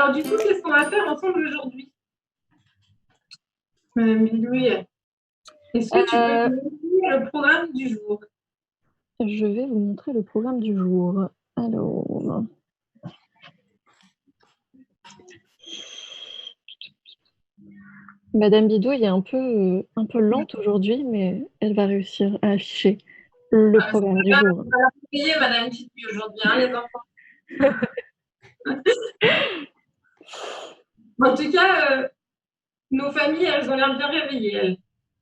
Alors, du coup, qu'est-ce qu'on va faire ensemble aujourd'hui? Bidouille, est-ce que tu peux nous montrer le programme du jour? Je vais vous montrer le programme du jour. Alors, Madame Bidouille est un peu lente aujourd'hui, mais elle va réussir à afficher le programme du jour. On va payer Madame Bidouille aujourd'hui, hein, les enfants. En tout cas, nos familles, elles ont l'air bien réveillées, elles.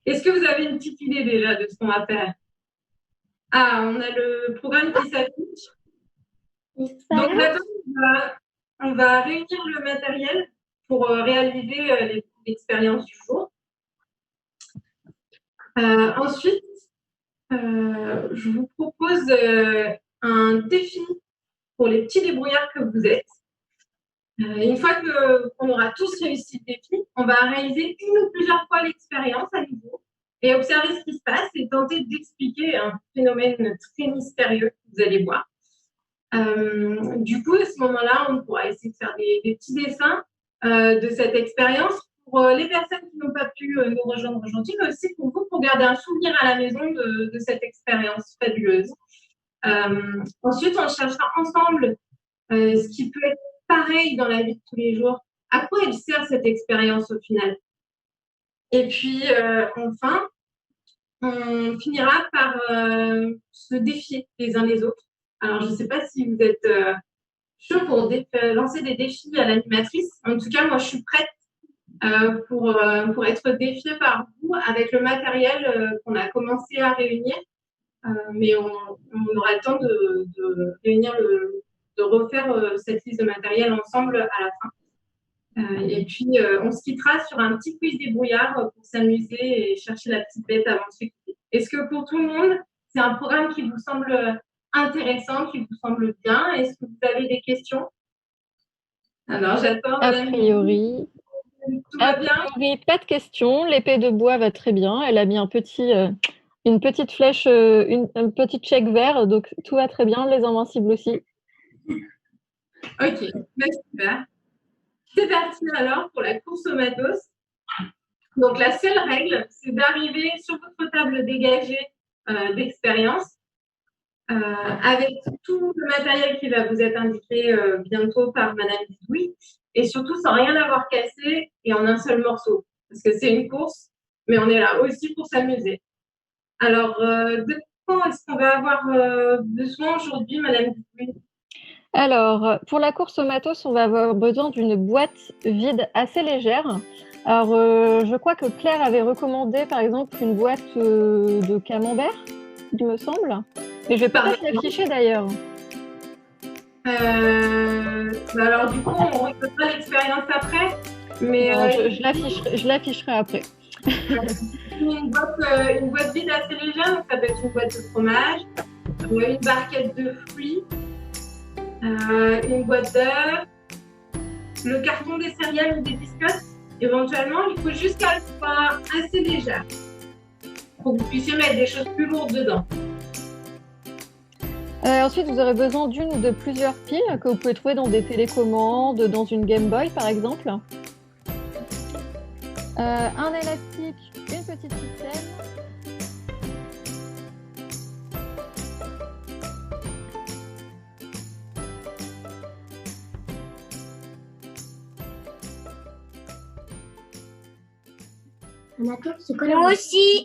Est-ce que vous avez une petite idée déjà de ce qu'on va faire? Ah, on a le programme qui s'affiche. Donc maintenant, on va réunir le matériel pour réaliser l'expérience du jour. Ensuite, je vous propose un défi pour les petits débrouillards que vous êtes. Une fois qu'on aura tous réussi le défi, on va réaliser une ou plusieurs fois l'expérience à nouveau et observer ce qui se passe et tenter d'expliquer un phénomène très mystérieux que vous allez voir. Du coup, à ce moment-là, on pourra essayer de faire des petits dessins de cette expérience pour les personnes qui n'ont pas pu nous rejoindre aujourd'hui, mais aussi pour vous, pour garder un souvenir à la maison de cette expérience fabuleuse. Ensuite, on cherchera ensemble ce qui peut être pareil dans la vie de tous les jours. À quoi elle sert cette expérience au final? Et puis, enfin, on finira par se défier les uns les autres. Alors, je ne sais pas si vous êtes chaud pour lancer des défis à l'animatrice. En tout cas, moi, je suis prête pour être défiée par vous avec le matériel qu'on a commencé à réunir. Mais on aura le temps de réunir de refaire cette liste de matériel ensemble à la fin. Et puis, on se quittera sur un petit quiz débrouillard pour s'amuser et chercher la petite bête avant de se quitter. Est-ce que pour tout le monde, c'est un programme qui vous semble intéressant, qui vous semble bien? Est-ce que vous avez des questions? Alors, j'attends. A priori, Tout va bien? pas de questions. L'épée de bois va très bien. Elle a mis une petite flèche, un petit check vert, donc tout va très bien. Les invincibles aussi. Ok, super. C'est parti alors pour la course au matos. Donc, la seule règle, c'est d'arriver sur votre table dégagée d'expérience avec tout le matériel qui va vous être indiqué bientôt par Madame Bidouille et surtout sans rien avoir cassé et en un seul morceau. Parce que c'est une course, mais on est là aussi pour s'amuser. Alors, de quoi est-ce qu'on va avoir besoin aujourd'hui, Madame Bidouille? Alors, pour la course au matos, on va avoir besoin d'une boîte vide assez légère. Alors, je crois que Claire avait recommandé, par exemple, une boîte de camembert, il me semble. Mais je vais peut-être l'afficher d'ailleurs. Alors, du coup, on récoltera l'expérience après. Mais je l'afficherai après. une boîte vide assez légère, donc ça peut être une boîte de fromage, une barquette de fruits, une boîte d'œufs, le carton des céréales ou des biscottes. Éventuellement, il faut juste qu'elle soit assez légère pour que vous puissiez mettre des choses plus lourdes dedans. Ensuite, vous aurez besoin d'une ou de plusieurs piles que vous pouvez trouver dans des télécommandes, dans une Game Boy par exemple. Un élastique, une petite ficelle.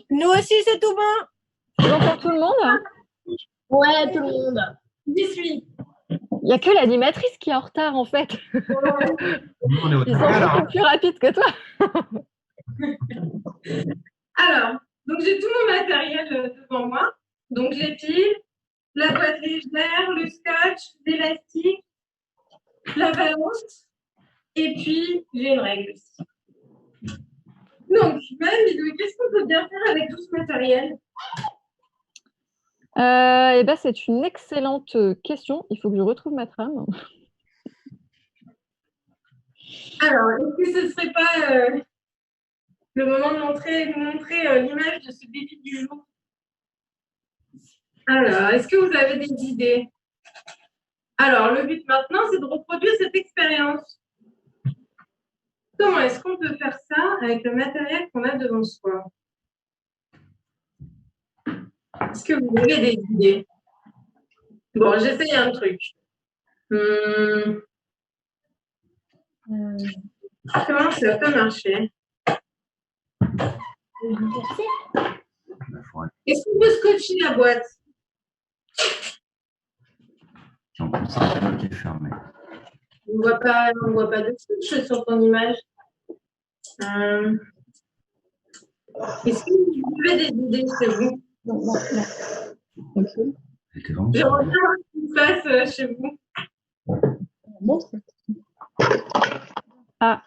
Nous aussi, c'est tout bon. C'est bon pour tout le monde? Ouais, tout le monde. J'y suis. Il n'y a que l'animatrice qui est en retard en fait. Ils sont beaucoup plus rapides que toi. Alors, donc j'ai tout mon matériel devant moi. Donc les piles, la boîte légère, le scotch, l'élastique, la balance. Et puis, j'ai une règle aussi. Donc, Madame Bidouille, qu'est-ce qu'on peut bien faire avec tout ce matériel? C'est une excellente question. Il faut que je retrouve ma trame. Alors, est-ce que ce ne serait pas le moment de vous montrer l'image de ce défi du jour? Alors, est-ce que vous avez des idées? Alors, le but maintenant, c'est de reproduire cette expérience. comment est-ce qu'on peut faire ça avec le matériel qu'on a devant soi? Est-ce que vous avez des idées? Bon, j'essaye un truc. Comment ça peut marcher? Est-ce qu'on peut scotcher la boîte? En plus, c'est un panneau qui est fermé. On ne voit pas de scotch sur ton image. Est-ce que vous avez des idées, c'est vous? C'était vraiment J'aimerais bien voir ce qui se passe chez vous. Ah,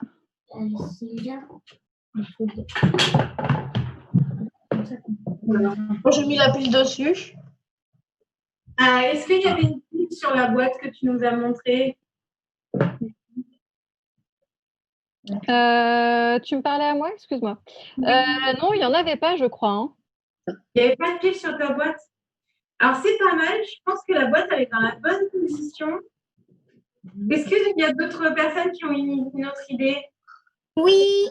Moi, j'ai mis la pile dessus. Est-ce qu'il y avait une pile sur la boîte que tu nous as montrée? tu me parlais à moi? Excuse-moi. Non, il n'y en avait pas, je crois. Hein. Il n'y avait pas de pile sur ta boîte? Alors, c'est pas mal. Je pense que la boîte, elle est dans la bonne position. Est-ce qu'il y a d'autres personnes qui ont une autre idée? Oui.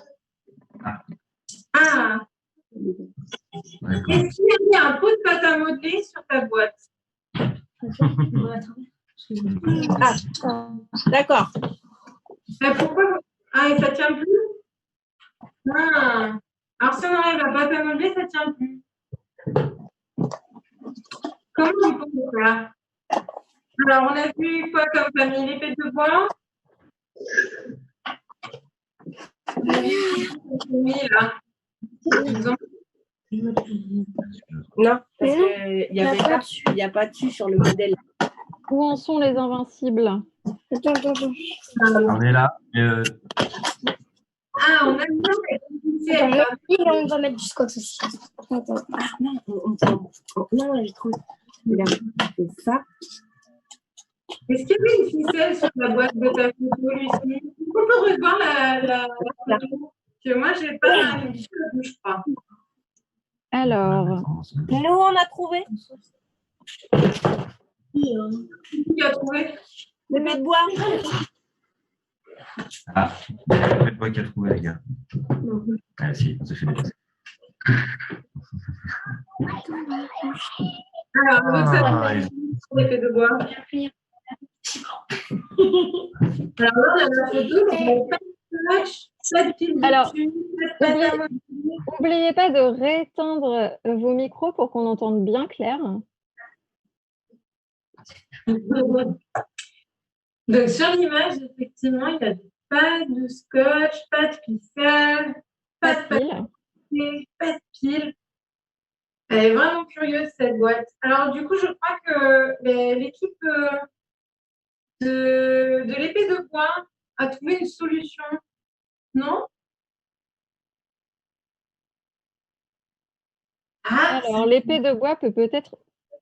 Ah, D'accord. est-ce qu'il y a un pot de pâte à modeler sur ta boîte? Ah, d'accord. Pourquoi? Ah, et ça tient plus? Ah. Alors, si on enlève la pâte à modeler, ça tient plus. Comment on peut faire? Alors, on a vu quoi comme famille? L'épée de bois? Oui, là. Non, parce qu'il n'y a pas dessus sur le modèle. Où en sont les invincibles? Attends. On est là. Ah, on a bien On va mettre du scotch aussi. Attends. Ah non, non, j'ai trouvé. C'est ça. Est-ce qu'il y avait une ficelle sur la boîte de ta photo, Lucie? On peut revoir la photo. Que moi, je n'ai pas une ficelle, je crois. Alors, Nous, on a trouvé. Qui a trouvé? L'épée de bois. Ah, faites pas qu'à trouver, les gars. Ah, si, on s'est fait dépasser. Alors, on veut que ça Ah, sur l'épée de bois. Alors là, on a la photo, donc on n'a pas de flash, pas de fil Alors, dessus, pas de pâte à n'oubliez pas de rééteindre vos micros pour qu'on entende bien Claire. modeler. Donc, sur l'image, effectivement, il n'y a pas de scotch, pas de ficelle, pas de Facile. papier, pas de pile. Elle est vraiment curieuse, cette boîte. Alors, du coup, je crois que l'équipe de l'épée de bois a trouvé une solution. Non? Ah, Alors, l'épée de bois peut peut-être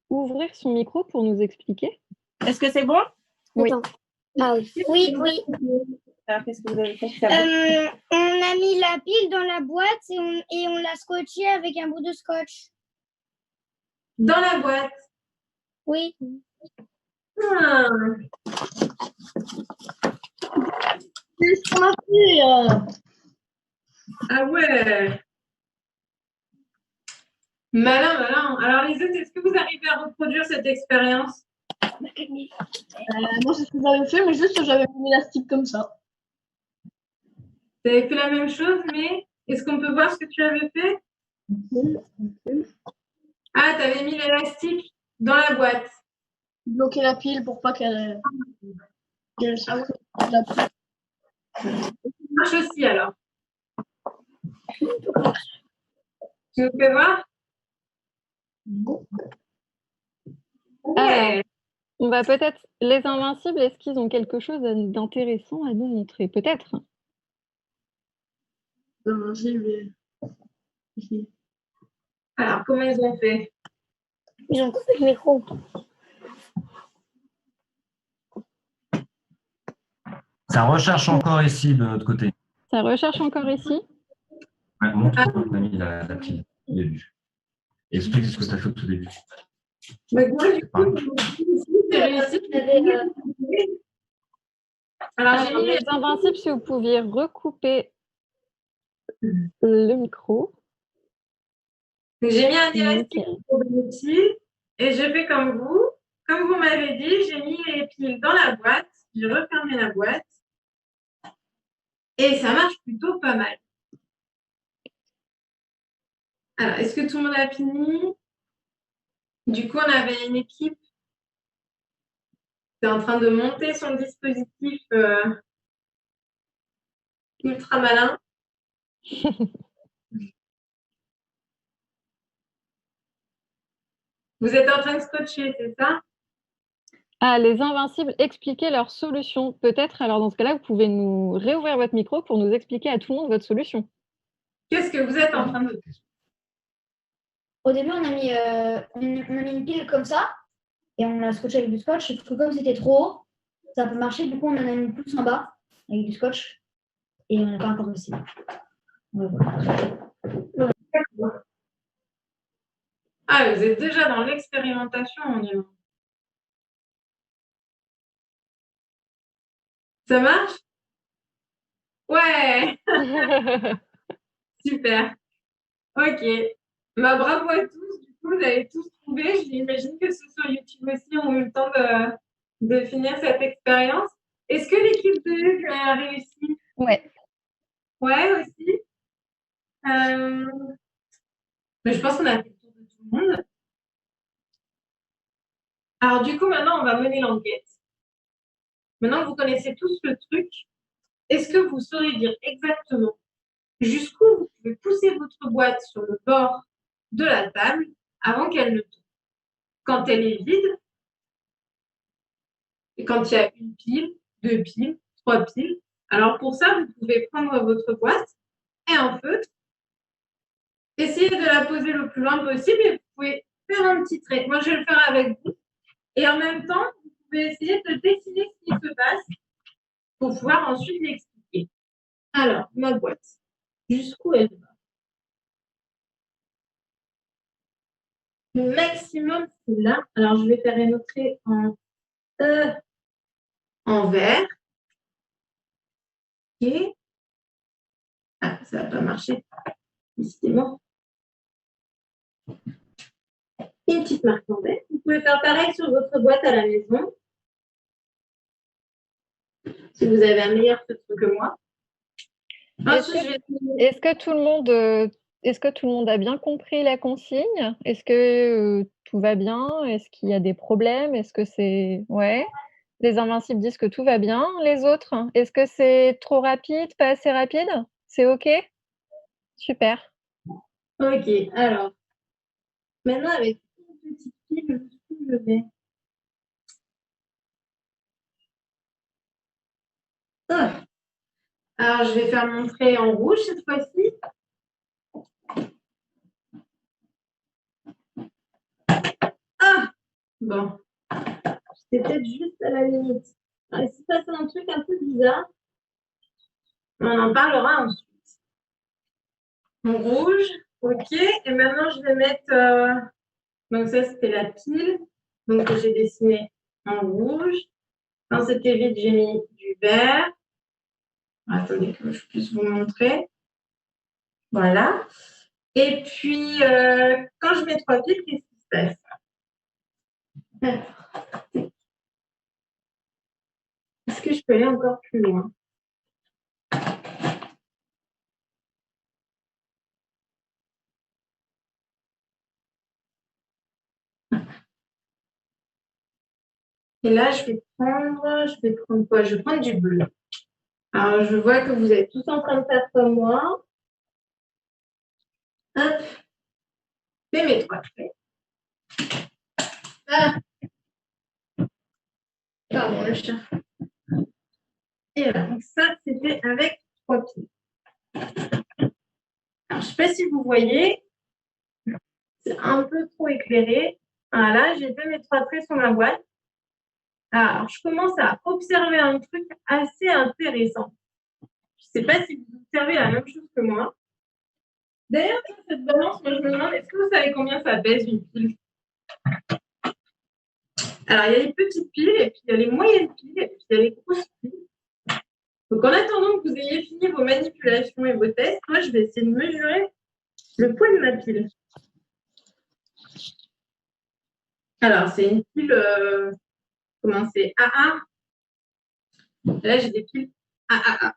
ouvrir son micro pour nous expliquer. Est-ce que c'est bon? Oui. Ah, oui. Alors, qu'est-ce que vous avez fait? On a mis la pile dans la boîte et on l'a scotché avec un bout de scotch. dans la boîte. Oui. Ah. C'est ce qu'on a fait. Ah ouais. Malin, malin. Alors les autres, est-ce que vous arrivez à reproduire cette expérience? Moi, c'est ce que j'avais fait, mais juste j'avais mis l'élastique comme ça. Tu avais fait la même chose, mais est-ce qu'on peut voir ce que tu avais fait? Ah, tu avais mis l'élastique dans la boîte. Bloquer la pile pour pas qu'elle. Ça marche aussi alors. Tu nous fais voir? Ouais. On va peut-être. Les invincibles, est-ce qu'ils ont quelque chose d'intéressant à nous montrer? Peut-être. Alors, comment ils ont fait? Ils ont coupé le micro. Ça recherche encore ici de notre côté. Ça recherche encore ici. Ouais, montre où on a mis la pile au début. Explique ce que tu as fait au tout début. Mais moi, du coup, j'ai réussi. Alors, j'ai Alors, mis les invincibles, si vous pouviez recouper le micro. j'ai mis un élastique Nickel. pour les piles et je fais comme vous. Comme vous m'avez dit, j'ai mis les piles dans la boîte. J'ai refermé la boîte et ça marche plutôt pas mal. Alors, est-ce que tout le monde a fini? Du coup, on avait une équipe qui est en train de monter son dispositif ultra malin. Vous êtes en train de scotcher, c'est ça? Ah, les invincibles, expliquer leur solution. Peut-être, alors dans ce cas-là, vous pouvez nous réouvrir votre micro pour nous expliquer à tout le monde votre solution. Qu'est-ce que vous êtes en train de faire? Au début, on a mis une pile comme ça et on l'a scotché avec du scotch. Sauf que comme c'était trop haut, ça a pas marché. Du coup, on en a mis plus en bas avec du scotch et on n'a pas encore réussi. Voilà. Ah, vous êtes déjà dans l'expérimentation, on y va. Ça marche? Ouais, super. Ok. Bah, bravo à tous. Du coup, vous avez tous trouvé. J'imagine que ceux sur YouTube aussi ont eu le temps de finir cette expérience. Est-ce que l'équipe de Hugues a réussi? Ouais. Ouais, aussi. Euh, Mais je pense qu'on a fait le tour de tout le monde. Alors, du coup, maintenant, on va mener l'enquête. Maintenant que vous connaissez tous le truc, est-ce que vous saurez dire exactement jusqu'où vous pouvez pousser votre boîte sur le bord de la table avant qu'elle ne tombe? Quand elle est vide, et quand il y a une pile, deux piles, trois piles. Alors pour ça, vous pouvez prendre votre boîte et un feutre, essayer de la poser le plus loin possible et vous pouvez faire un petit trait. Moi, je vais le faire avec vous. Et en même temps, vous pouvez essayer de dessiner ce qui se passe pour pouvoir ensuite l'expliquer. Alors, ma boîte, jusqu'où elle va? Le maximum, c'est là. Alors, je vais faire une autre trait en vert. Ok. Ah, ça va pas marcher. Décidément. Une petite marque en vert. Vous pouvez faire pareil sur votre boîte à la maison. Si vous avez un meilleur feutre que moi. Est-ce que tout le monde a bien compris la consigne? Est-ce que tout va bien? Est-ce qu'il y a des problèmes? Est-ce que c'est ouais? Les invincibles disent que tout va bien. Les autres, est-ce que c'est trop rapide, pas assez rapide? C'est OK? Super. Ok, alors, maintenant avec une petite pile, je vais. Ah. Alors, je vais faire mon trait en rouge cette fois-ci. Ah, bon, c'était peut-être juste à la limite. Il s'est passé un truc un peu bizarre. On en parlera ensuite. Mon rouge, ok. Et maintenant, je vais mettre. Donc, ça, c'était la pile. Donc, j'ai dessiné en rouge. Quand c'était vide, j'ai mis du vert. Attendez que je puisse vous montrer. Voilà. Et puis, quand je mets trois piles, qu'est-ce qui se passe? Est-ce que je peux aller encore plus loin? Et là, je vais prendre quoi? Je vais prendre du bleu. Alors, je vois que vous êtes tous en train de faire comme moi. Hop. Fais mes trois traits. Ah. Pardon, le chat. Et voilà. Donc, ça, c'était avec trois piles. Alors, je ne sais pas si vous voyez. C'est un peu trop éclairé. Voilà, j'ai fait mes trois traits sur ma boîte. Alors, je commence à observer un truc assez intéressant. Je ne sais pas si vous observez la même chose que moi. D'ailleurs, sur cette balance, moi, je me demande, est-ce que vous savez combien ça pèse une pile? Alors, il y a les petites piles, et puis il y a les moyennes piles, et puis il y a les grosses piles. Donc, en attendant que vous ayez fini vos manipulations et vos tests, moi, je vais essayer de mesurer le poids de ma pile. Alors, c'est une pile, comment c'est, AA. Là, j'ai des piles AAA.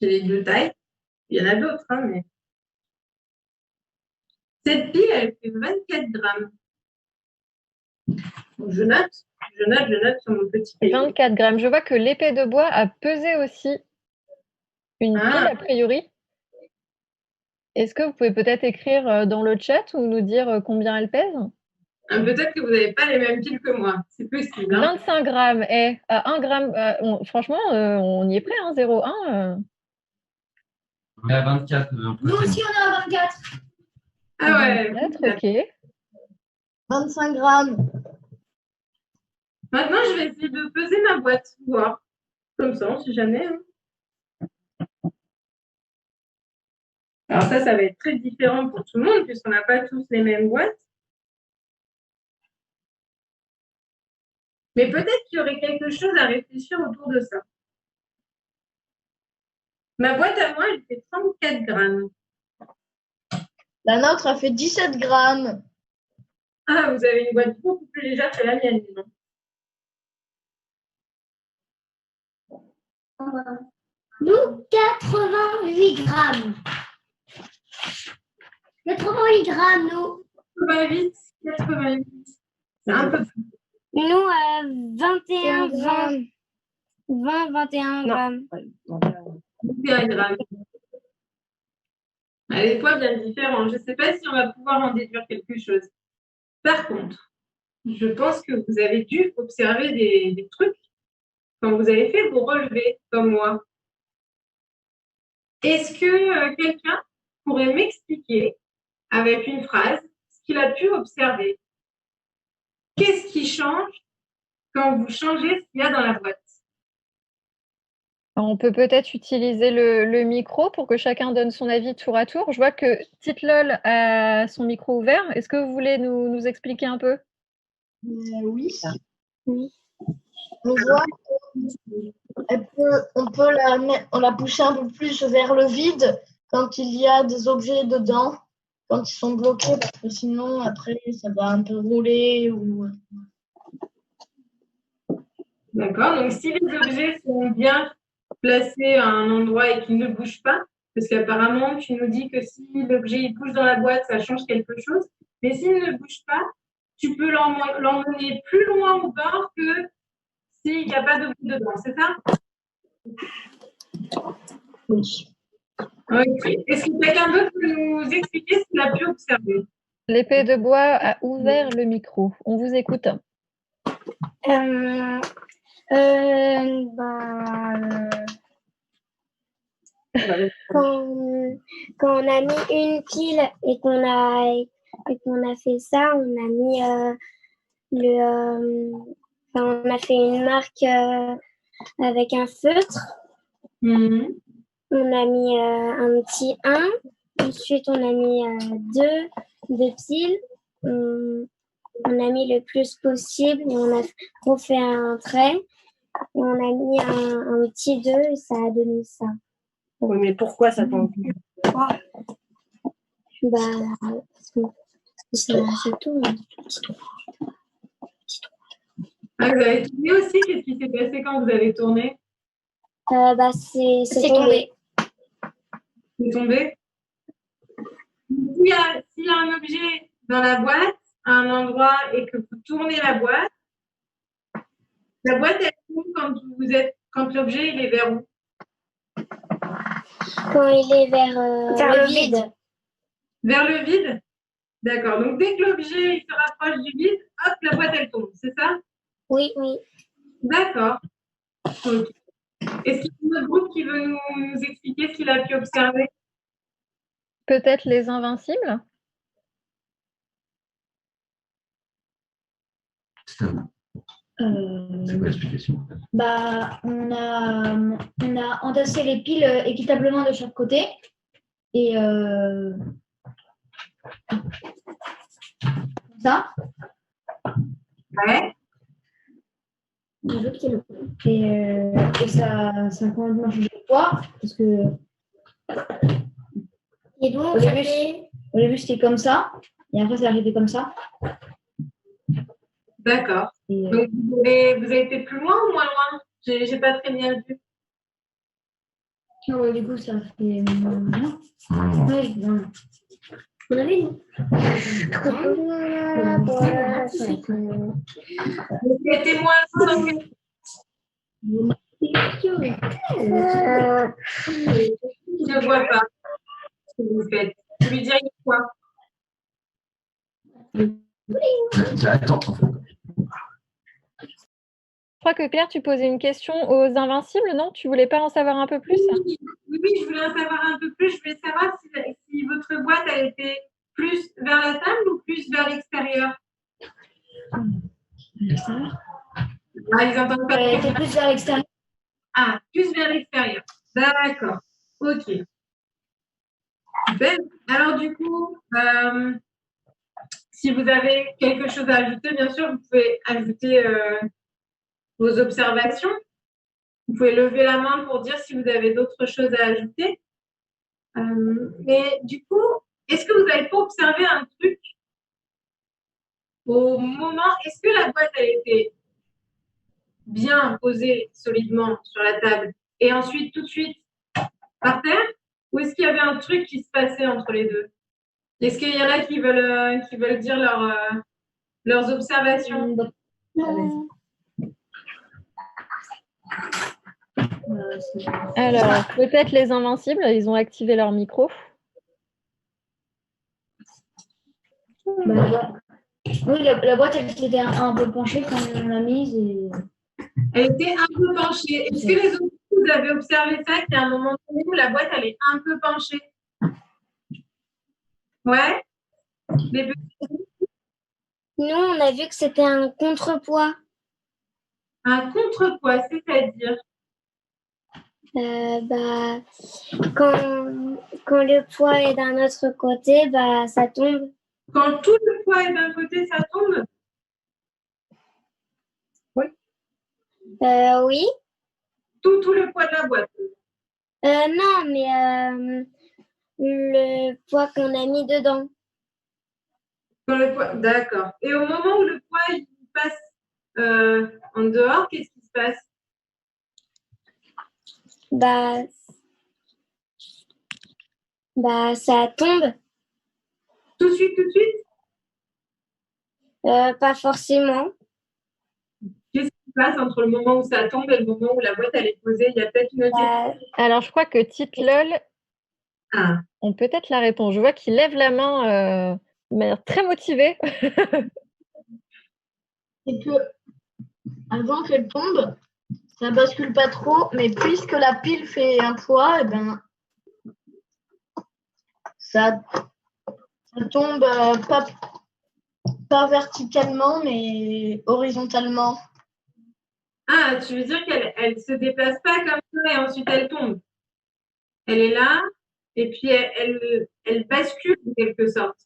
J'ai les deux tailles. Il y en a d'autres, hein, mais. Cette pile, elle fait 24 grammes. Donc, je note sur mon petit cahier. 24 grammes. Je vois que l'épée de bois a pesé aussi une pile, a priori. Est-ce que vous pouvez peut-être écrire dans le chat ou nous dire combien elle pèse? Peut-être que vous n'avez pas les mêmes piles que moi. C'est possible. Hein. 25 grammes. Et 1 gramme, franchement, on y est prêt, hein, 0,1. On est à 24. Nous aussi, on est à 24. Ah ouais. 24, ok. 25 grammes. Maintenant, je vais essayer de peser ma boîte, voir. Comme ça, on ne sait jamais. Hein. Alors ça va être très différent pour tout le monde puisqu'on n'a pas tous les mêmes boîtes. Mais peut-être qu'il y aurait quelque chose à réfléchir autour de ça. Ma boîte à moi, elle fait 34 grammes. La nôtre a fait 17 grammes. Ah, vous avez une boîte beaucoup plus légère que la mienne, disons. Nous, 88 grammes. 88 grammes, nous. 88. C'est un peu plus. Nous, 21 grammes. 21 grammes. 21 grammes. Les poids bien différents. Je ne sais pas si on va pouvoir en déduire quelque chose. Par contre, je pense que vous avez dû observer des trucs quand vous avez fait vos relevés, comme moi. Est-ce que quelqu'un pourrait m'expliquer, avec une phrase, ce qu'il a pu observer? Qu'est-ce qui change quand vous changez ce qu'il y a dans la boîte? On peut peut-être utiliser le micro pour que chacun donne son avis tour à tour. Je vois que Titlol a son micro ouvert. Est-ce que vous voulez nous expliquer un peu? Oui. Oui. On voit qu'on peut la pousser un peu plus vers le vide quand il y a des objets dedans, quand ils sont bloqués, parce que sinon, après, ça va un peu rouler. D'accord. Donc, si les objets sont bien placés à un endroit et qu'ils ne bougent pas, parce qu'apparemment, tu nous dis que si l'objet il bouge dans la boîte, ça change quelque chose. Mais s'il ne bouge pas, tu peux l'emmener plus loin au bord que s'il n'y a pas d'objet dedans, c'est ça? Oui. Ok. Est-ce que quelqu'un d'autre peut nous expliquer ce qu'il a pu observer? L'épée de bois a ouvert le micro. On vous écoute. Quand on a mis une pile et qu'on a fait ça, on a mis on a fait une marque avec un feutre. Mhm. On a mis un petit 1. Ensuite, on a mis deux piles. On a mis le plus possible et on a refait un trait. Et on a mis un petit 2 et ça a donné ça. Oui, mais pourquoi ça tombe? Parce que ça tourne. Ah, vous avez tourné aussi? Qu'est-ce qui s'est passé quand vous avez tourné? C'est tombé. C'est tombé? S'il y a un objet dans la boîte, à un endroit, et que vous tournez la boîte elle tourne quand l'objet il est vers où? Quand il est vers le vide. Vers le vide? D'accord. Donc, dès que l'objet il se rapproche du vide, hop, la boîte, elle tombe. C'est ça? Oui. D'accord. Okay. Est-ce qu'il y a un autre groupe qui veut nous expliquer ce qu'il a pu observer? Peut-être les Invincibles? C'est à vous. C'est quoi l'explication? On a entassé les piles équitablement de chaque côté. Et ça. Ouais. Et ça a complètement changé poids, parce que Et donc, Au ça début, fait... c'était comme ça, et après, c'est arrivé comme ça. D'accord. Et, Donc, vous avez été plus loin ou moins loin? J'ai pas très bien vu. du coup, ça fait. Mmh. Ouais, non. On avait une. C'était moins loin dans quel- Je ne vois pas ce que vous faites. Vous lui diriez quoi? Attends. Je crois que Claire, tu posais une question aux Invincibles, non? Tu voulais pas en savoir un peu plus? Oui, je voulais en savoir un peu plus. Je voulais savoir si votre boîte elle était plus vers la table ou plus vers l'extérieur. Ah, ils entendent pas. Elle était plus vers l'extérieur. Ah, plus vers l'extérieur. D'accord. Ok. Super. Alors du coup, si vous avez quelque chose à ajouter, bien sûr, vous pouvez ajouter vos observations. Vous pouvez lever la main pour dire si vous avez d'autres choses à ajouter. Mais du coup, est-ce que vous n'avez pas observé un truc au moment, est-ce que la boîte a été bien posée solidement sur la table et ensuite tout de suite par terre? Ou est-ce qu'il y avait un truc qui se passait entre les deux? Est-ce qu'il y en a qui veulent dire leurs observations? Alors, peut-être les Invincibles, ils ont activé leur micro. Oui, la boîte, elle était un peu penchée quand on l'a mise. Et... Elle était un peu penchée. Est-ce que les autres, vous avez observé ça, qu'il y a un moment donné où la boîte, elle est un peu penchée? Ouais? Les petits- Nous, on a vu que c'était un contrepoids. Un contrepoids, c'est-à-dire? Bah, quand le poids est d'un autre côté, bah, ça tombe. Quand tout le poids est d'un côté, ça tombe? Oui. Tout le poids de la boîte. Non, mais le poids qu'on a mis dedans. Quand le poids... D'accord. Et au moment où le poids il passe en dehors, qu'est-ce qui se passe? Bah, ça tombe. Tout de suite, tout de suite? Pas forcément. Qu'est-ce qui se passe entre le moment où ça tombe et le moment où la boîte elle est posée? Il y a peut-être une autre question. Alors, je crois que Tite Lol Ah, ont peut-être la réponse. Je vois qu'il lève la main de manière très motivée. C'est que avant qu'elle tombe, ça bascule pas trop, mais puisque la pile fait un poids, et ben ça tombe pas verticalement, mais horizontalement. ah, tu veux dire qu'elle se déplace pas comme ça et ensuite elle tombe. Elle est là et puis elle bascule en quelque sorte.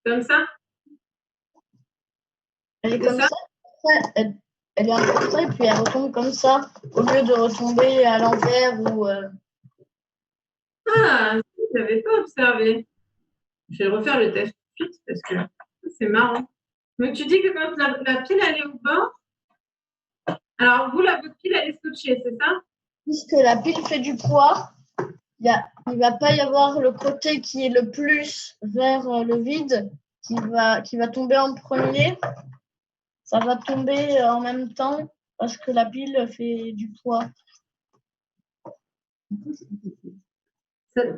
Comme ça? Elle est C'est comme ça? ça, elle est un peu comme ça, et puis elle retombe comme ça, au lieu de retomber à l'envers ou. Ah, je n'avais pas observé. Je vais refaire le test tout de suite parce que c'est marrant. Donc tu dis que quand la pile elle est au bord, alors vous, votre pile elle est scotchée, c'est ça? Puisque la pile fait du poids, il ne va pas y avoir le côté qui est le plus vers le vide qui va tomber en premier. Ça va tomber en même temps parce que la pile fait du poids.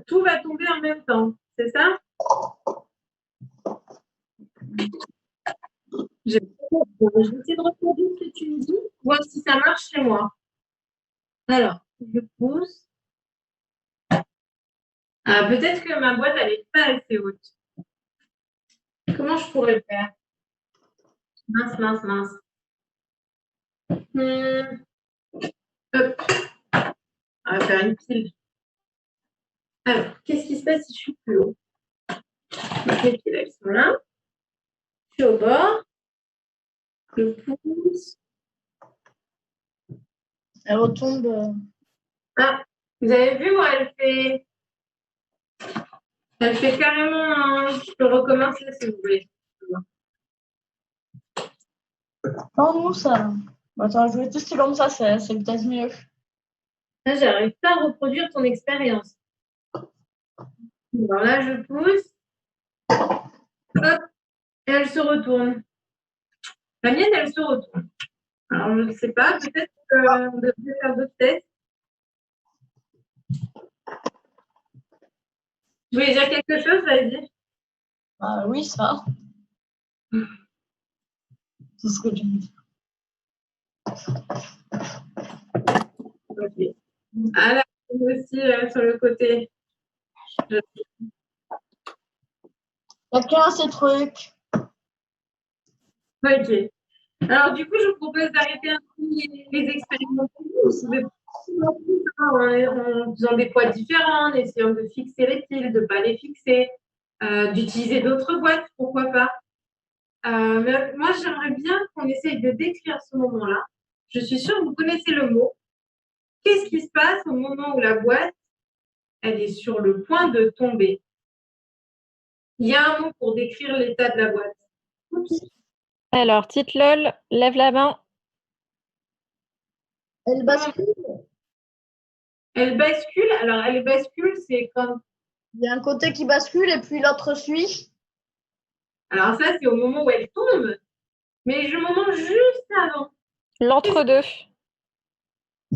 Tout va tomber en même temps, c'est ça? Je vais essayer de reproduire ce que tu me dis, voir si ça marche chez moi. Alors, je pousse. Ah, peut-être que ma boîte, elle n'est pas assez haute. Comment je pourrais le faire? Mince, mince, mince. Hop. On va faire une pile. Alors, qu'est-ce qui se passe si je suis plus haut? Les piles, elles sont là. Je suis au bord. Je pousse. Elle retombe. Ah, Vous avez vu, moi, elle fait carrément. Je peux recommencer si vous voulez. Non, nous, ça. Attends, je vais tester comme ça, c'est peut-être mieux. Là, j'arrive pas à reproduire ton expérience. Alors là, je pousse. Hop, et elle se retourne. La mienne, elle se retourne. Alors, je ne sais pas, peut-être qu'on devrait faire d'autres tests. Vous voulez dire quelque chose, vas-y. Ah oui, ça. C'est ce que je me dis. Ok. Ah là, aussi sur le côté. Chacun ses trucs. Ok. Alors, du coup, je vous propose d'arrêter un peu les expériments en faisant des poids différents, en essayant de fixer les piles, de ne pas les fixer, d'utiliser d'autres boîtes, pourquoi pas. Mais moi, j'aimerais bien qu'on essaye de décrire ce moment-là. Je suis sûre que vous connaissez le mot. Qu'est-ce qui se passe au moment où la boîte, elle est sur le point de tomber? Il y a un mot pour décrire l'état de la boîte. Oups. Alors, petite lol, lève la main. Elle bascule. Elle bascule. Alors, elle bascule, c'est comme. Il y a un côté qui bascule et puis l'autre suit. Alors, ça, c'est au moment où elle tombe. Mais le moment juste avant. L'entre-deux.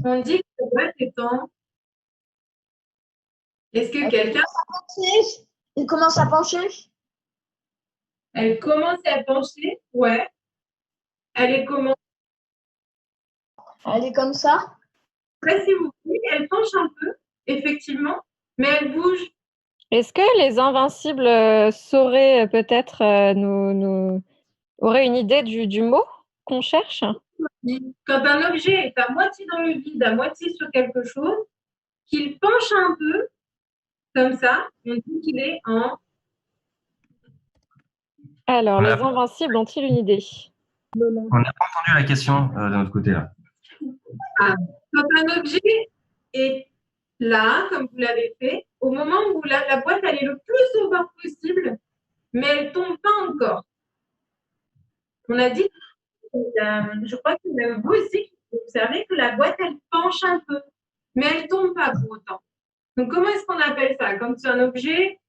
On dit que la boîte est en. Est-ce que quelqu'un. Il commence à pencher. Elle commence à pencher? Ouais. Elle est comment? Elle est comme ça. Après, si vous voulez, elle penche un peu, effectivement, mais elle bouge. Est-ce que les invincibles sauraient peut-être auraient une idée du mot qu'on cherche? Quand un objet est à moitié dans le vide, à moitié sur quelque chose, qu'il penche un peu, comme ça, on dit qu'il est en. Alors, les invincibles ont-ils une idée? On n'a pas entendu la question de notre côté là. Quand un objet est là, comme vous l'avez fait, au moment où la boîte elle est le plus au bord possible, mais elle ne tombe pas encore. On a dit, je crois que vous aussi, vous observez que la boîte, elle penche un peu, mais elle ne tombe pas pour autant. Donc, comment est-ce qu'on appelle ça? Quand c'est un objet,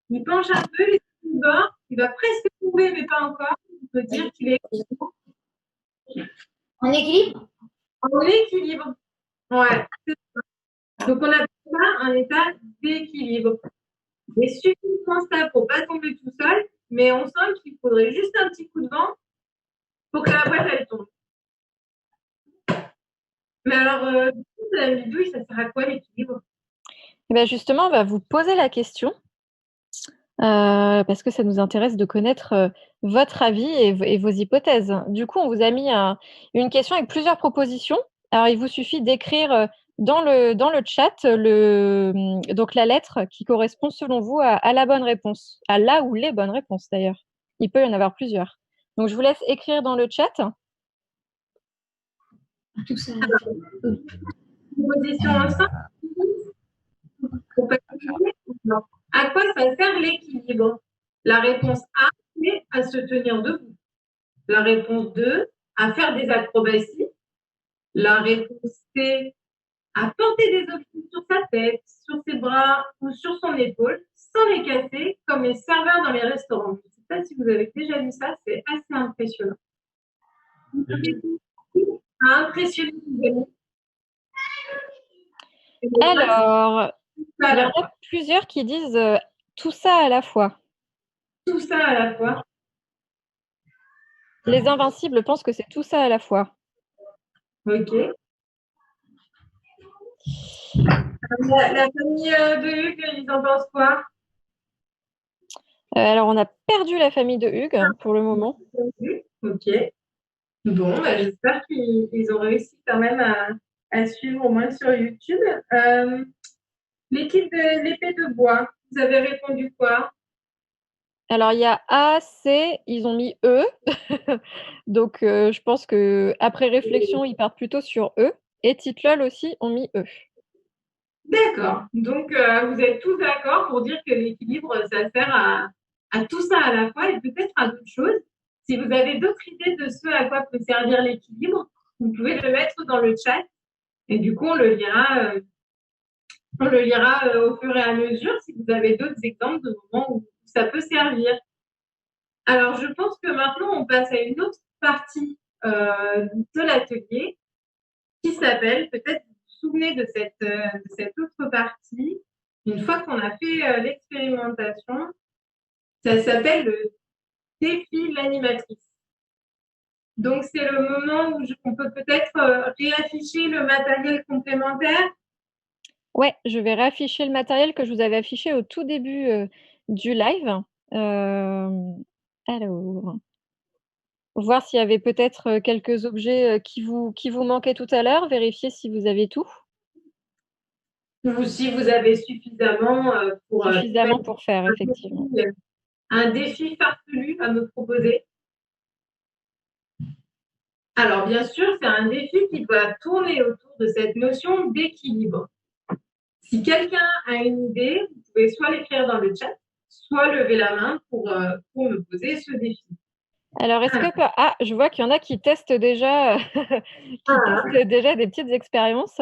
il penche un peu, il est au bord, il va presque tomber, mais pas encore. On peut dire qu'il est En équilibre? en équilibre. Ouais. Donc, on appelle ça un état d'équilibre. Et suffisamment stable pour ne pas tomber tout seul, mais on sent qu'il faudrait juste un petit coup de vent pour que la boîte, elle tombe. Mais alors, la bidouille, ça sert à quoi l'équilibre? Eh bien justement, on va vous poser la question parce que ça nous intéresse de connaître votre avis et vos hypothèses. Du coup, on vous a mis une question avec plusieurs propositions. Alors, il vous suffit d'écrire dans le chat donc la lettre qui correspond selon vous à la bonne réponse, à la ou les bonnes réponses d'ailleurs. Il peut y en avoir plusieurs. Donc, je vous laisse écrire dans le chat. Tout ça. Position ensemble. Non. À quoi ça sert l'équilibre? La réponse A, c'est à se tenir debout. La réponse 2, à faire des acrobaties. La réponse C, à porter des objets sur sa tête, sur ses bras ou sur son épaule, sans les casser, comme les serveurs dans les restaurants. Je ne sais pas si vous avez déjà vu ça, c'est assez impressionnant. À impressionner les amis. Alors, il y en a plusieurs qui disent tout ça à la fois. Tout ça à la fois. Les invincibles pensent que c'est tout ça à la fois. Ok. La famille de Hugues, ils en pensent quoi? Alors, on a perdu la famille de Hugues pour le moment. Ok. Bon, j'espère qu'ils ont réussi quand même à suivre au moins sur YouTube. L'équipe de l'épée de bois, vous avez répondu quoi? Alors, il y a A, C, ils ont mis E. Donc, je pense qu'après réflexion, ils partent plutôt sur E. Et Titlol aussi ont mis E. D'accord. Donc, vous êtes tous d'accord pour dire que l'équilibre, ça sert à tout ça à la fois et peut-être à d'autres choses. Si vous avez d'autres idées de ce à quoi peut servir l'équilibre, vous pouvez le mettre dans le chat et du coup, on le lira au fur et à mesure si vous avez d'autres exemples de moments où ça peut servir. Alors, je pense que maintenant, on passe à une autre partie de l'atelier qui s'appelle, peut-être vous vous souvenez de cette autre partie, une fois qu'on a fait l'expérimentation, ça s'appelle le défi l'animatrice. Donc, c'est le moment où on peut peut-être réafficher le matériel complémentaire. Ouais, je vais réafficher le matériel que je vous avais affiché au tout début du live. Alors, voir s'il y avait peut-être quelques objets qui vous manquaient tout à l'heure, vérifier si vous avez tout. Ou si vous avez suffisamment pour faire, effectivement. Un défi farfelu à me proposer. Alors, bien sûr, c'est un défi qui doit tourner autour de cette notion d'équilibre. Si quelqu'un a une idée, vous pouvez soit l'écrire dans le chat, soit lever la main pour me poser ce défi. Alors, est-ce que... Ah, je vois qu'il y en a qui testent déjà, testent déjà des petites expériences.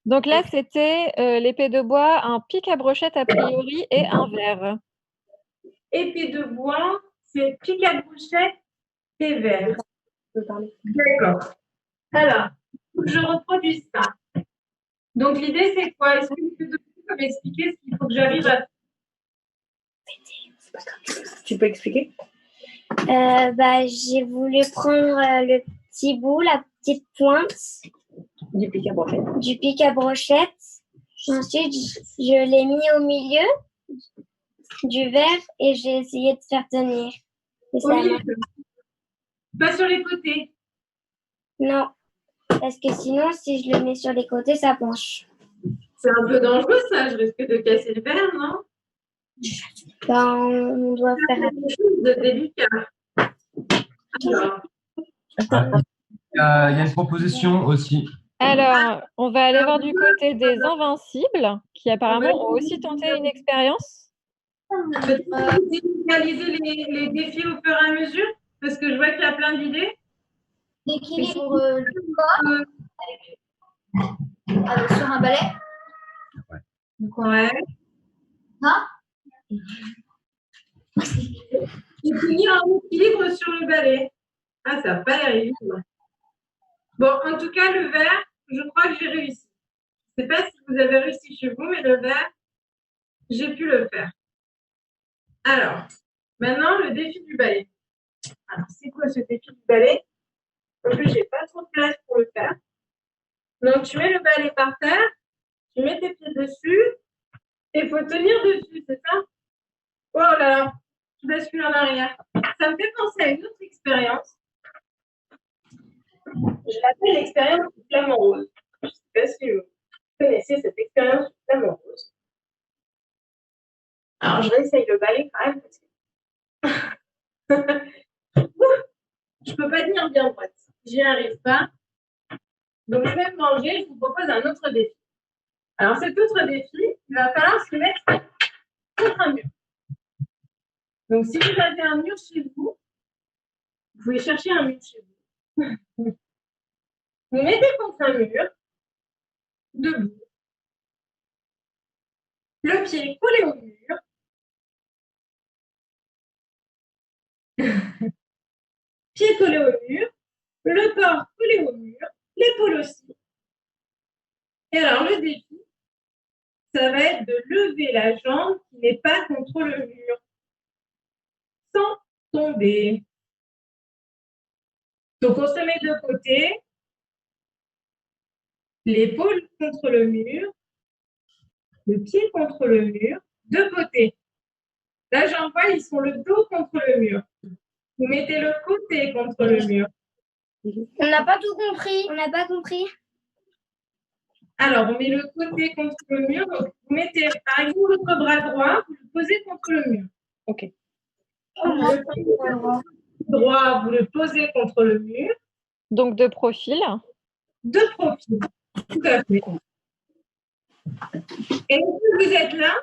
Donc là, c'était l'épée de bois, un pic à brochette a priori et un verre. Épée de bois, c'est pic à brochette et verre. D'accord. Alors, je reproduis ça. Donc, l'idée, c'est quoi? Est-ce que vous pouvez m'expliquer ce qu'il faut que j'arrive à faire? Tu peux expliquer? J'ai voulu prendre le petit bout, la petite pointe Du pic à brochette. du pic à brochette. Ensuite, je l'ai mis au milieu du verre et j'ai essayé de faire tenir. Et ça Oui. marche. Pas sur les côtés. Non, parce que sinon, si je le mets sur les côtés, ça penche. C'est un peu dangereux, ça. Je risque de casser le verre, non? On doit faire quelque chose de délicat. Alors, Il y a une proposition aussi. Alors, on va aller voir du côté des Invincibles, qui apparemment ont aussi tenté une expérience. peut-être dévisualiser les défis au fur et à mesure, parce que je vois qu'il y a plein d'idées. L'équilibre du corps sur un balai. Ouais. Et finir un équilibre sur le balai. Ah, ça n'a pas l'air évident. Bon, en tout cas, le verre, je crois que j'ai réussi. Je ne sais pas si vous avez réussi chez vous, mais le verre, j'ai pu le faire. Alors, maintenant, le défi du balai. Alors, c'est quoi ce défi du balai? En plus, je n'ai pas trop de place pour le faire. Donc, tu mets le balai par terre, tu mets tes pieds dessus, et il faut tenir dessus, c'est ça? Oh là là, je bascule en arrière. Ça me fait penser à une autre expérience. Je l'appelle l'expérience du flamant rose. Je ne sais pas si vous connaissez cette expérience du flamant rose. Alors, je réessaye le balai quand même. Je ne peux pas tenir bien droite. J'y arrive pas. Donc, je vais me manger. Je vous propose un autre défi. Alors, cet autre défi, il va falloir se mettre contre un mur. Donc, si vous avez un mur chez vous, vous pouvez chercher un mur chez vous. Vous mettez contre un mur, debout. Le pied collé au mur. Pied collé au mur. Le corps collé au mur. L'épaule aussi. Et alors, le défi, ça va être de lever la jambe qui n'est pas contre le mur. Sans tomber. Donc, on se met de côté. L'épaule contre le mur. Le pied contre le mur. De côté. Là, j'en vois, ils sont le dos contre le mur. Vous mettez le côté contre le mur. On n'a pas tout compris. On n'a pas compris. Alors, on met le côté contre le mur. Donc, vous mettez, par exemple, votre bras droit, vous le posez contre le mur. OK. Le bras droit, vous le posez contre le mur. Donc, de profil. De profil. Tout à fait. Et vous êtes là,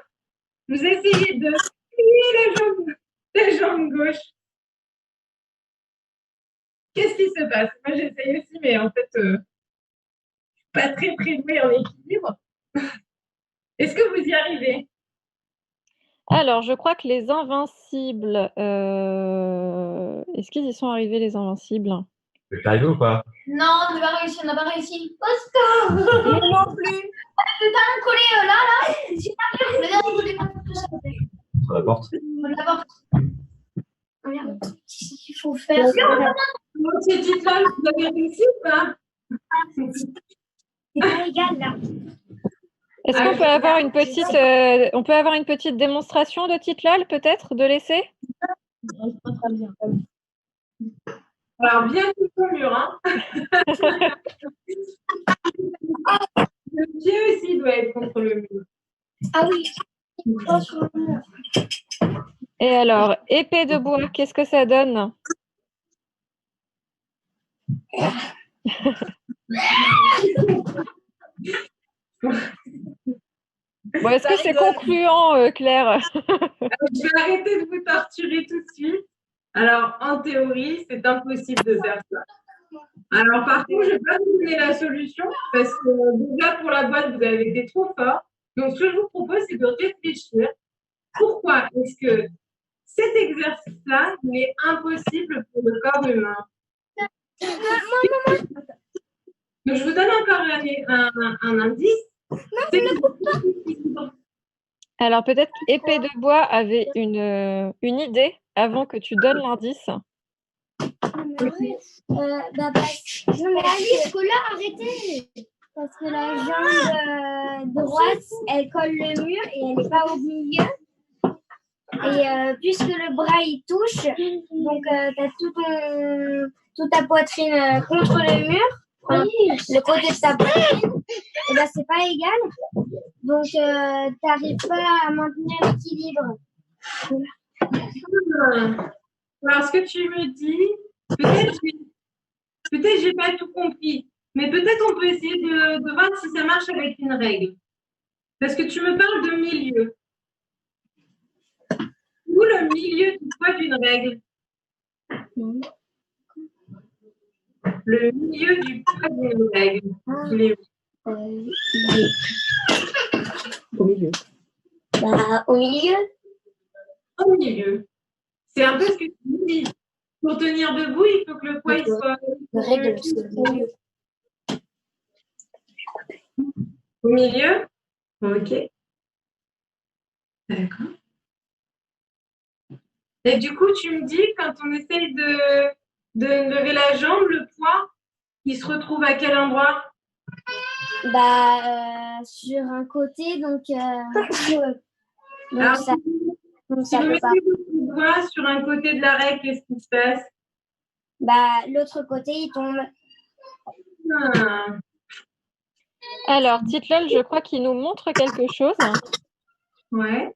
vous essayez de plier la jambe gauche. Qu'est-ce qui se passe? Moi, j'essaye aussi, mais en fait, pas très douée en équilibre. Est-ce que vous y arrivez? Alors, je crois que les Invincibles, est-ce qu'ils y sont arrivés, les Invincibles? Vous êtes arrivé ou pas? Non, on n'a pas réussi, on n'a pas réussi. Oscar Moi non plus. Le talon collé là, le dernier côté, tout ça. Sur la porte. La porte. Regarde, il faut faire. Mon petit titre, vous avez réussi ou pas? C'est pas égal là. Est-ce qu'on peut avoir une petite, on peut avoir une petite démonstration de Titlal, peut-être, de l'essai? J'arrive pas très bien. Alors, bien tout au mur, hein. Le pied aussi doit être contre le mur. Ah oui. Et alors, épée de bois, qu'est-ce que ça donne? Bon, est-ce que c'est concluant, Claire? Je vais arrêter de vous torturer tout de suite. Alors, en théorie, c'est impossible de faire ça. Alors, par contre, je ne vais pas vous donner la solution parce que déjà, pour la boîte, vous avez été trop fort. Donc, ce que je vous propose, c'est de réfléchir. Pourquoi est-ce que cet exercice-là, il est impossible pour le corps humain? Donc, je vous donne encore un indice. Alors, peut-être qu'épée de bois avait une idée avant que tu donnes l'indice. Non mais Alice, là, arrêtez. Parce que la jambe droite, elle colle le mur et elle n'est pas au milieu. Et puisque le bras il touche, donc tu as toute ta poitrine contre le mur, le côté de ta poitrine, et ben c'est pas égal. Donc tu n'arrives pas à maintenir l'équilibre. Alors, ce que tu me dis, peut-être j'ai pas tout compris, mais peut-être on peut essayer de voir si ça marche avec une règle. Parce que tu me parles de milieu. Où le milieu du poids d'une règle? Le milieu du poids d'une règle. Il est où? Au milieu. Bah, au milieu. Au milieu. C'est un peu ce que tu me dis. Pour tenir debout, il faut que le poids il soit Règle, c'est au milieu. au milieu. Ok. D'accord. Et du coup, tu me dis, quand on essaye de lever la jambe, le poids, il se retrouve à quel endroit? Bah, sur un côté, donc Alors, ça, donc si ça vous peut pas. mettez votre doigt sur un côté de la règle, qu'est-ce qui se passe? Bah, l'autre côté, il tombe. Ah. Alors, Titlal, je crois qu'il nous montre quelque chose. Ouais.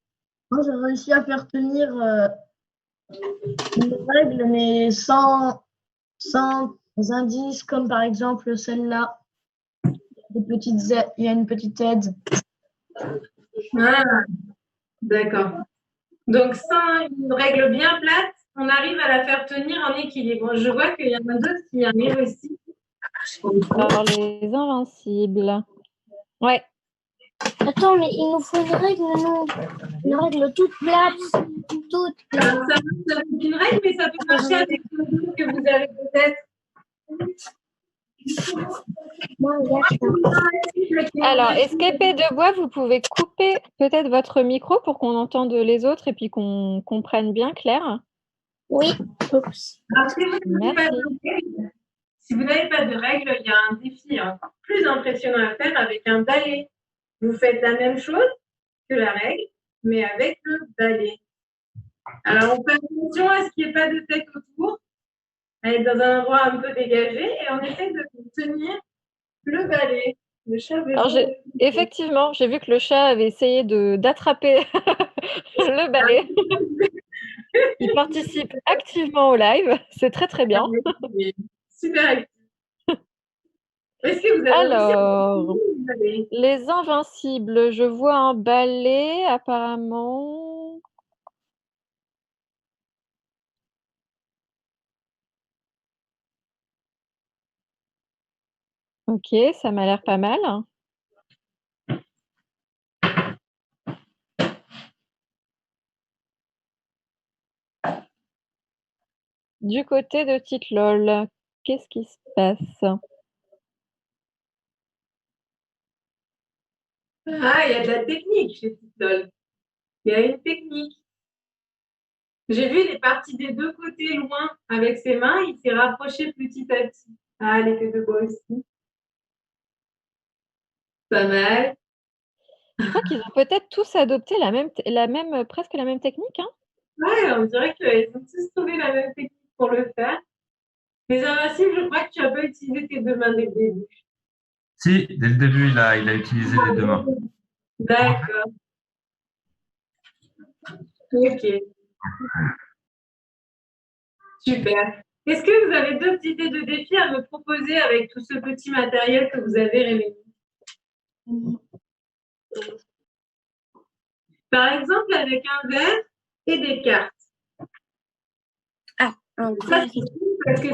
Moi, j'ai réussi à faire tenir une règle, mais sans indices, comme par exemple celle-là. Il y a une petite aide. Ah, d'accord. Donc, sans une règle bien plate, on arrive à la faire tenir en équilibre. Je vois qu'il y en a d'autres qui y arrivent aussi. Alors, les Invincibles. Ouais. Attends, mais il nous faut une règle, non? Une règle toute plate. Toute plate. Alors, ça marche avec une règle, mais ça peut marcher avec le doute que vous avez peut-être. Moi, regarde. Alors, est-ce qu'épée de bois, vous pouvez couper peut-être votre micro pour qu'on entende les autres et puis qu'on comprenne bien, Claire? Oui. Oups. Alors, si vous n'avez pas de règle, il y a un défi encore plus impressionnant à faire avec un balai. Vous faites la même chose que la règle, mais avec le balai. Alors, on fait attention à ce qu'il n'y ait pas de tête autour, à être dans un endroit un peu dégagé, et on essaie de tenir le balai. Le chat veut Alors, effectivement, j'ai vu que le chat avait essayé d'attraper le balai. Il participe activement au live. C'est très, très bien. Super actif. Est-ce que vous avez réussi à Alors, vous avez- les invincibles, je vois un balai apparemment. Ok, ça m'a l'air pas mal. Du côté de Titlol, qu'est-ce qui se passe? Ah, il y a de la technique chez Titol. Il y a une technique. J'ai vu, il est parti des deux côtés loin avec ses mains, il s'est rapproché petit à petit. Ah, l'effet de bois aussi. Pas mal. Je crois qu'ils ont peut-être tous adopté presque la même technique, hein. Ouais, on dirait qu'ils ont tous trouvé la même technique pour le faire. Les invincibles, je crois que tu n'as pas utilisé tes deux mains dès le début. Si, dès le début, il a utilisé les deux mains. D'accord. Ok, super. Est-ce que vous avez d'autres idées de défis à me proposer avec tout ce petit matériel que vous avez réuni? Par exemple, avec un verre et des cartes. Ah, un Ça, verre. c'est cool parce que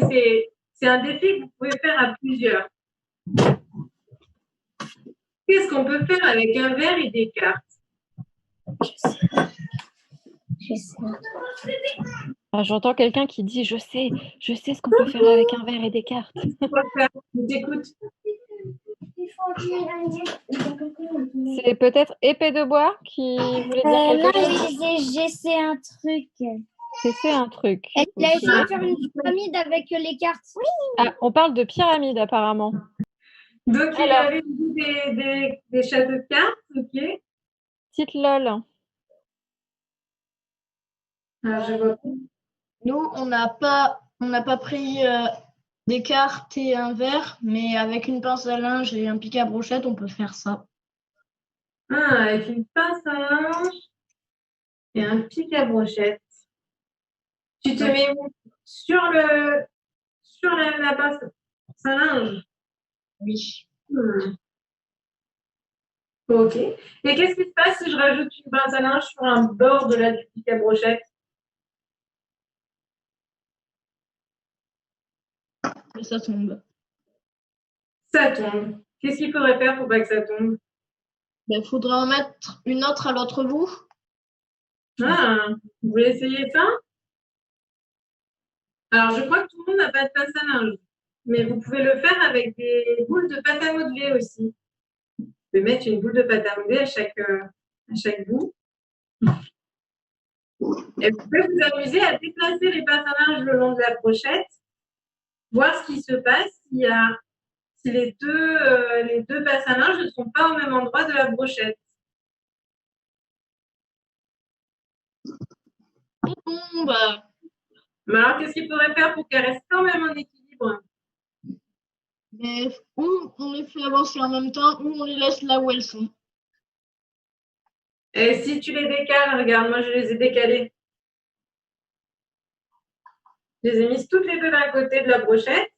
c'est un défi que vous pouvez faire à plusieurs. Qu'est-ce qu'on peut faire avec un verre et des cartes? Je sais. Ah, j'entends quelqu'un qui dit je sais ce qu'on peut faire avec un verre et des cartes. Quoi faire? Je t'écoute. C'est peut-être épée de bois qui voulait dire Non, quelque chose. j'essaie un truc. C'est un truc. Elle a Ok. essayé de faire une pyramide avec les cartes. Ah, on parle de pyramide apparemment. Donc, il Alors. avait dit des châteaux de cartes, ok. Titlol. Alors, je vois. Nous, on n'a pas pris des cartes et un verre, mais avec une pince à linge et un pic à brochette, on peut faire ça. Ah, avec une pince à linge et un pic à brochette. Tu te mets où? Sur la pince à linge. Oui. Ok. Et qu'est-ce qui se passe si je rajoute une pince à linge sur un bord de la du pic à brochette? Et ça tombe. Ça tombe. Qu'est-ce qu'il faudrait faire pour pas que ça tombe? Il faudrait en mettre une autre à l'autre bout. Ah, vous voulez essayer ça? Alors, je crois que tout le monde n'a pas de pince à linge, mais vous pouvez le faire avec des boules de pâte à modeler aussi. Vous pouvez mettre une boule de pâte à modeler à chaque bout. Et vous pouvez vous amuser à déplacer les pinces à linge le long de la brochette, voir ce qui se passe si les deux pinces à linge ne sont pas au même endroit de la brochette. Bon, bah, Mais alors, qu'est-ce qu'il faudrait faire pour qu'elles restent quand même en équilibre? mais ou on les fait avancer en même temps, ou on les laisse là où elles sont. Et si tu les décales, regarde, moi je les ai décalées. Je les ai mises toutes les deux d'un côté de la brochette.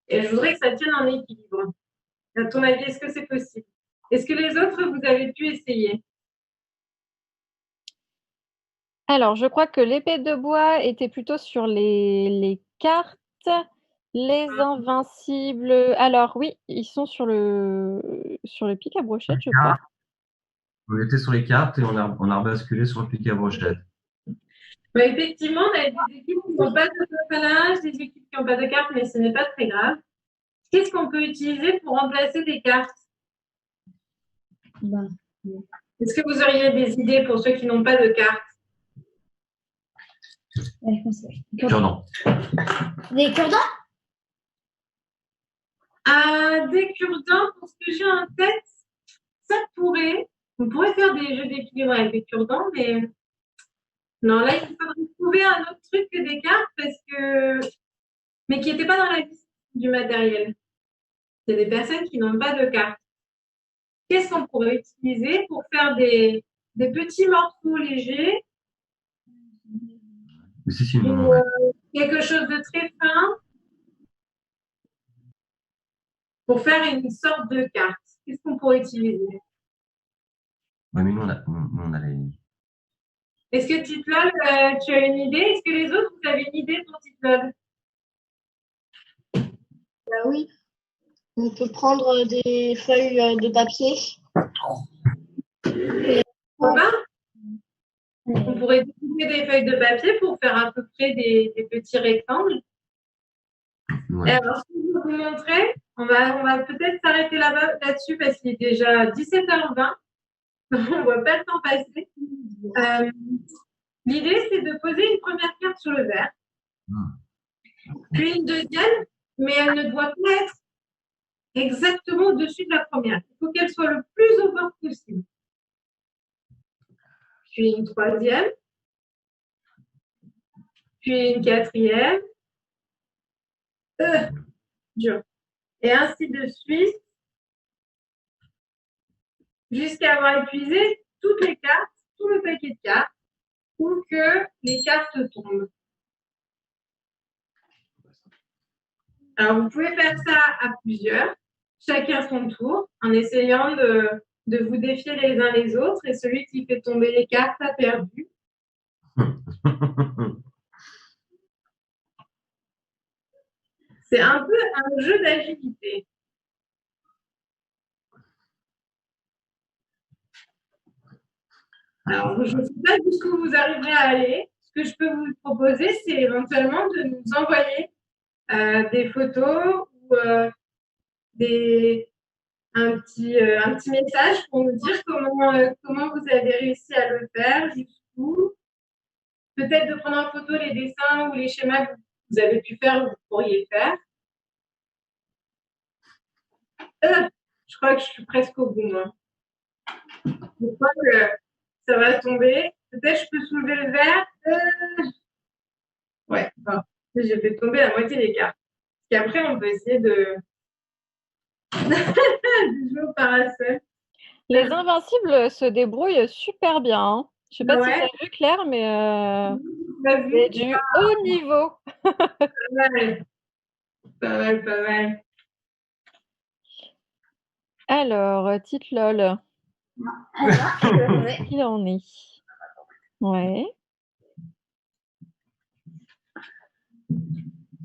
Et je voudrais que ça tienne en équilibre. À ton avis, est-ce que c'est possible? Est-ce que les autres, vous avez pu essayer? Alors, je crois que l'épée de bois était plutôt sur les cartes. Les invincibles. Alors oui, ils sont sur le pic à brochette, je crois. On était sur les cartes et on a rebasculé sur le pic à brochette. Bah, effectivement, on a des équipes qui n'ont pas de personnage, des équipes qui n'ont pas de cartes, mais ce n'est pas très grave. Qu'est-ce qu'on peut utiliser pour remplacer des cartes? Bah, Est-ce que vous auriez des idées pour ceux qui n'ont pas de cartes? ouais, je pense que- Cure-dent. Des cure-dents? Des cure-dents, pour ce que j'ai en tête, ça pourrait. On pourrait faire des jeux d'équilibre avec des cure-dents, mais non, là, il faudrait trouver un autre truc que des cartes mais qui n'était pas dans la liste du matériel. Il y a des personnes qui n'ont pas de cartes. Qu'est-ce qu'on pourrait utiliser pour faire des petits morceaux légers Mais si, ou quelque chose de très fin? pour faire une sorte de carte. Qu'est-ce qu'on pourrait utiliser? Ouais, mais nous, on a les. Est-ce que Titlol, tu as une idée? Est-ce que les autres, vous avez une idée pour Titlol? Bah oui, on peut prendre des feuilles de papier. Robin? On pourrait découper des feuilles de papier pour faire à peu près des petits rectangles. Ouais. Et alors, ce que je vais vous montrer, on va peut-être s'arrêter là-dessus parce qu'il est déjà 17h20. On ne voit pas le temps passer. L'idée, c'est de poser une première carte sur le verre, puis une deuxième, mais elle ne doit pas être exactement au-dessus de la première. Il faut qu'elle soit le plus au bord possible. Puis une troisième, puis une quatrième. Dur. Et ainsi de suite, jusqu'à avoir épuisé toutes les cartes, tout le paquet de cartes, ou que les cartes tombent. Alors, vous pouvez faire ça à plusieurs, chacun son tour, en essayant de vous défier les uns les autres, et celui qui fait tomber les cartes a perdu. C'est un peu un jeu d'agilité. Alors, je ne sais pas jusqu'où vous arriverez à aller. Ce que je peux vous proposer, c'est éventuellement de nous envoyer des photos ou un petit message pour nous dire comment vous avez réussi à le faire, jusqu'où. Peut-être de prendre en photo les dessins ou les schémas que vous avez pu faire ou que vous pourriez faire. Je crois que je suis presque au bout, moi. Je crois que ça va tomber. Peut-être je peux soulever le verre. Ouais, bon. J'ai fait tomber la moitié des cartes. Et après, on peut essayer de jouer au parasol. Les Invincibles se débrouillent super bien, hein. Je sais pas si tu Ouais. as vu, Claire, mais Pas vu. c'est du haut niveau. Pas mal. Pas mal, pas mal. Alors, Titlol, Alors, je vais trouver. il en est. Ouais.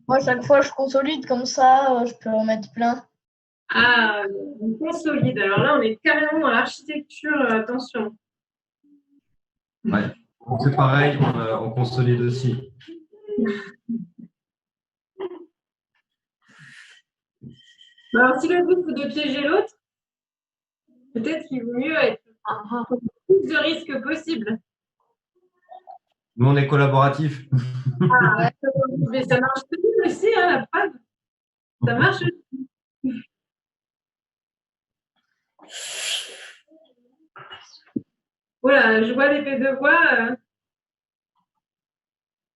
Moi, chaque fois, je consolide comme ça, je peux en mettre plein. Ah, on consolide. Alors là, on est carrément dans l'architecture. Attention. Ouais. On fait pareil, on consolide aussi. Alors, si le but c'est de piéger l'autre, peut-être qu'il vaut mieux être le plus de risques possible. Nous, on est collaboratifs. Ah, ouais, mais ça marche aussi, hein, la preuve. Ça marche aussi. Voilà, je vois l'épée de voix.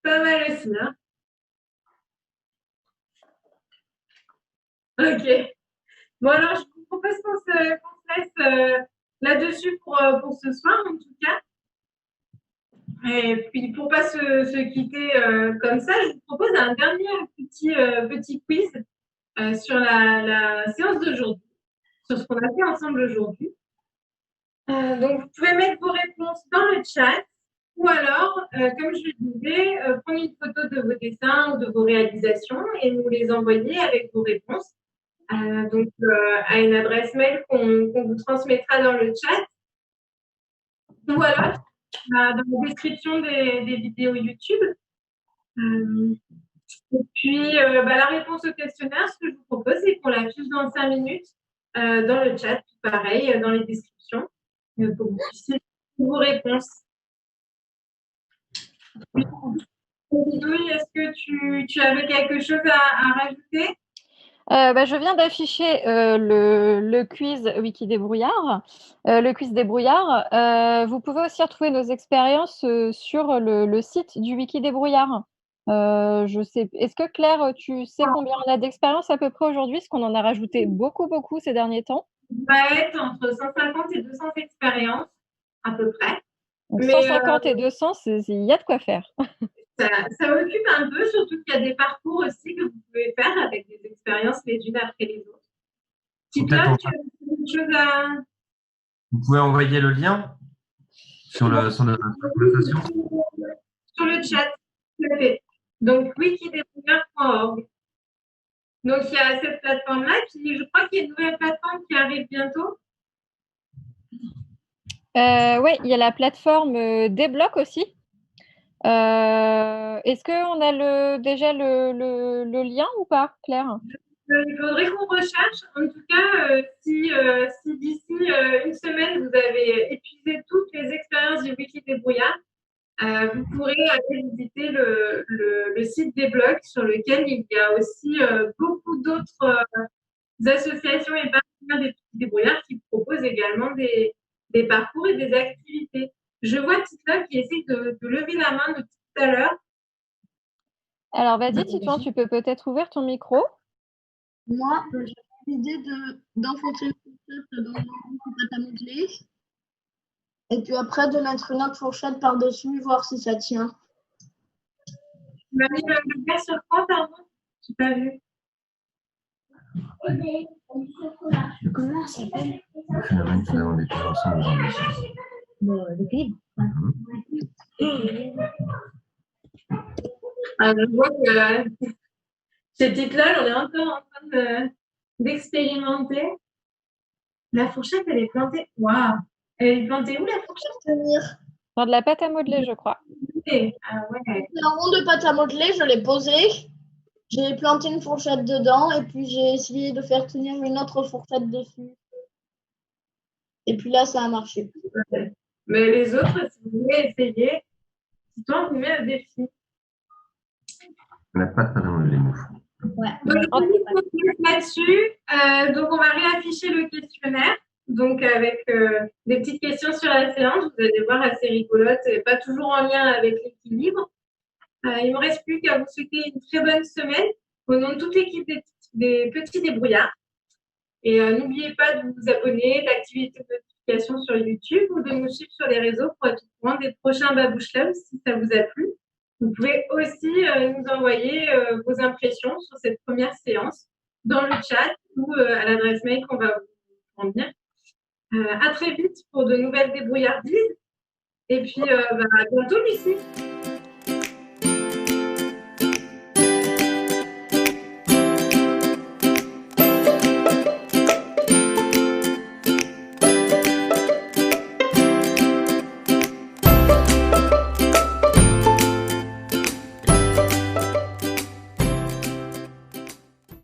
Pas mal aussi, hein. Ok. Bon, alors, je vous propose qu'on se laisse là-dessus pour ce soir, en tout cas. Et puis, pour ne pas se quitter comme ça, je vous propose un dernier petit quiz sur la séance d'aujourd'hui, sur ce qu'on a fait ensemble aujourd'hui. Donc, vous pouvez mettre vos réponses dans le chat ou alors, comme je le disais, prendre une photo de vos dessins ou de vos réalisations et nous les envoyer avec vos réponses. Donc, à une adresse mail qu'on vous transmettra dans le chat. Ou alors, dans la description des vidéos YouTube. Et puis, la réponse au questionnaire, ce que je vous propose, c'est qu'on l'affiche dans 5 minutes dans le chat, pareil, dans les descriptions, pour que vous puissiez vos réponses. Bidouille, est-ce que tu avais quelque chose à rajouter? Je viens d'afficher le quiz Wiki Débrouillard, le quiz Débrouillard. Vous pouvez aussi retrouver nos expériences sur le site du Wiki Débrouillard. Je sais. Est-ce que Claire, tu sais combien on a d'expérience à peu près aujourd'hui? Parce qu'on en a rajouté beaucoup ces derniers temps. Ça va être entre 150 et 200 expériences, à peu près. Donc, Mais, 150 et 200, il y a de quoi faire. Ça occupe un peu, surtout qu'il y a des parcours aussi que vous pouvez faire avec des expériences les unes après les autres. Titla, Peut-être tu as une chose à. vous pouvez envoyer le lien sur la conversation. Sur le chat, tout à fait. Donc, wikidébrouillard.org. Donc, il y a cette plateforme-là. Puis, je crois qu'il y a une nouvelle plateforme qui arrive bientôt. Oui, il y a la plateforme Débloc aussi. Est-ce qu'on a déjà le lien ou pas, Claire? Il faudrait qu'on recherche. En tout cas, si d'ici une semaine, vous avez épuisé toutes les expériences du Wiki Débrouillard, vous pourrez aller visiter le site des blogs sur lequel il y a aussi beaucoup d'autres associations et partenaires des petits débrouillards qui proposent également des parcours et des activités. Je vois Titla qui essaie de lever la main depuis tout à l'heure. Alors, vas-y, Titouan, tu peux peut-être ouvrir ton micro. Moi, j'ai l'idée d'enfoncer une fourchette dans une pâte à modeler. Et puis après, de mettre une autre fourchette par-dessus, voir si ça tient. Tu m'as mis le gars sur quoi, pardon? Je n'ai pas vu. Comment ça s'appelle? Le phénomène que nous avons vécu ensemble aujourd'hui. L'équilibre. Je vois que ces titres-là, on est encore en train d'expérimenter. La fourchette, elle est plantée. Waouh! Elle est plantée où, la fourchette? Tenir. Dans de la pâte à modeler, je crois. Ah ouais. Un rond de pâte à modeler, je l'ai posé. J'ai planté une fourchette dedans et puis j'ai essayé de faire tenir une autre fourchette dessus. Et puis là, ça a marché. Mais les autres, si vous voulez essayer, c'est toi qui mets le défi. On n'a pas de pâte à modeler, nous. Ouais. Donc, je vous propose là-dessus. Donc, on va réafficher le questionnaire. Donc, avec des petites questions sur la séance, vous allez voir assez rigolotes et pas toujours en lien avec l'équilibre. Il ne me reste plus qu'à vous souhaiter une très bonne semaine au nom de toute l'équipe des petits débrouillards. Et n'oubliez pas de vous abonner, d'activer les notifications sur YouTube ou de nous suivre sur les réseaux pour être au courant des prochains Babouche Club si ça vous a plu. Vous pouvez aussi nous envoyer vos impressions sur cette première séance dans le chat ou à l'adresse mail qu'on va vous fournir. À très vite pour de nouvelles débrouillardises. Et puis, à bientôt, Lucie.